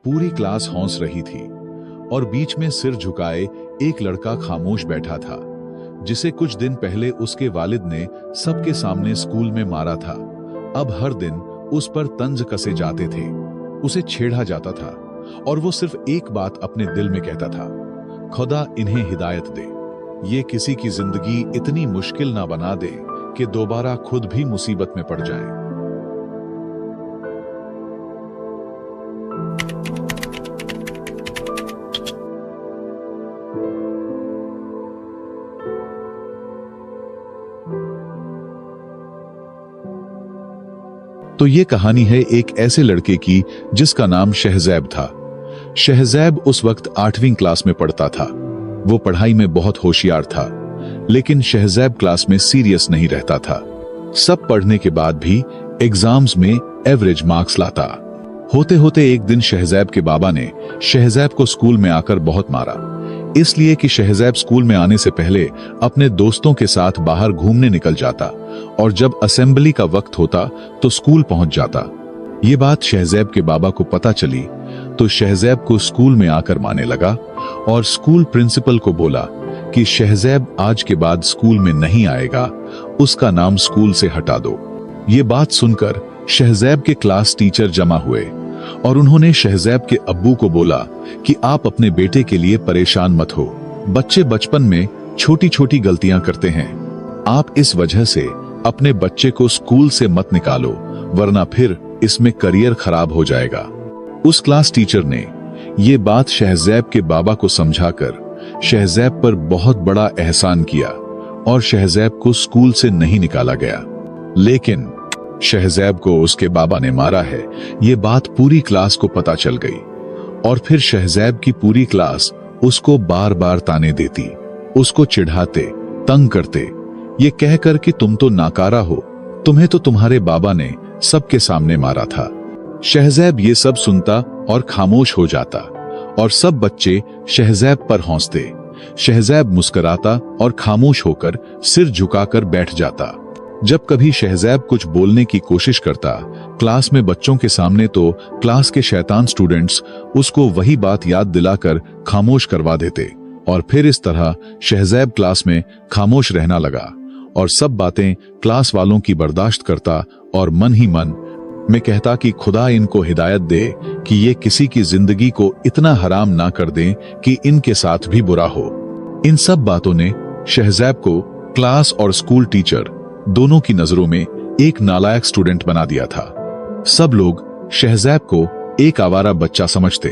पूरी क्लास हंस रही थी और बीच में सिर झुकाए एक लड़का खामोश बैठा था, जिसे कुछ दिन पहले उसके वालिद ने सबके सामने स्कूल में मारा था। अब हर दिन उस पर तंज कसे जाते थे, उसे छेड़ा जाता था और वो सिर्फ एक बात अपने दिल में कहता था, खुदा इन्हें हिदायत दे, ये किसी की जिंदगी इतनी मुश्किल ना बना दे कि दोबारा खुद भी मुसीबत में पड़ जाए। तो ये कहानी है एक ऐसे लड़के की जिसका नाम शहज़ैब था। शहज़ैब उस वक्त 8वीं क्लास में पढ़ता था। वो पढ़ाई में बहुत होशियार था, लेकिन शहज़ैब क्लास में सीरियस नहीं रहता था। सब पढ़ने के बाद भी एग्जाम्स में एवरेज मार्क्स लाता। होते होते एक दिन शहज़ैब के बाबा ने शहज़ैब को स्कूल में आकर बहुत मारा, इसलिए कि शहज़ैब स्कूल में आने से पहले अपने दोस्तों के साथ बाहर घूमने निकल जाता और जब असेंबली का वक्त होता तो स्कूल पहुंच जाता। ये बात शहज़ैब के बाबा को पता चली तो शहज़ैब को स्कूल में आकर मारने लगा और स्कूल प्रिंसिपल को बोला कि शहज़ैब आज के बाद स्कूल में नहीं आएगा, उसका नाम स्कूल से हटा दो। ये बात सुनकर शहज़ैब के क्लास टीचर जमा हुए और उन्होंने शहज़ैब के अब्बू को बोला कि आप अपने बेटे के लिए परेशान मत हो, बच्चे बचपन में छोटी छोटी गलतियां करते हैं, आप इस वजह से अपने बच्चे को स्कूल से मत निकालो, वरना फिर इसमें करियर खराब हो जाएगा। उस क्लास टीचर ने ये बात शहज़ैब के बाबा को समझाकर शहज़ैब पर बहुत बड़ा एहसान किया और शहज़ैब को स्कूल से नहीं निकाला गया। लेकिन शहज़ैब को उसके बाबा ने मारा है, ये बात पूरी क्लास को पता चल गई और फिर शहज़ैब की पूरी क्लास उसको बार बार ताने देती, उसको चिढ़ाते, तंग करते, ये कहकर कि तुम तो नाकारा हो, तुम्हें तो तुम्हारे बाबा ने सबके सामने मारा था। शहज़ैब ये सब सुनता और खामोश हो जाता और सब बच्चे शहज़ैब पर हंसते। शहज़ैब मुस्कुराता और खामोश होकर सिर झुकाकर बैठ जाता। जब कभी शहज़ैब कुछ बोलने की कोशिश करता क्लास में बच्चों के सामने, तो क्लास के शैतान स्टूडेंट्स उसको वही बात याद दिलाकर खामोश करवा देते और फिर इस तरह शहज़ैब क्लास में खामोश रहना लगा और सब बातें क्लास वालों की बर्दाश्त करता और मन ही मन में कहता कि खुदा इनको हिदायत दे कि ये किसी की जिंदगी को इतना हराम ना कर दें कि इनके साथ भी बुरा हो। इन सब बातों ने शहज़ैब को क्लास और स्कूल टीचर दोनों की नजरों में एक नालायक स्टूडेंट बना दिया था। सब लोग शहज़ैब को एक आवारा बच्चा समझते।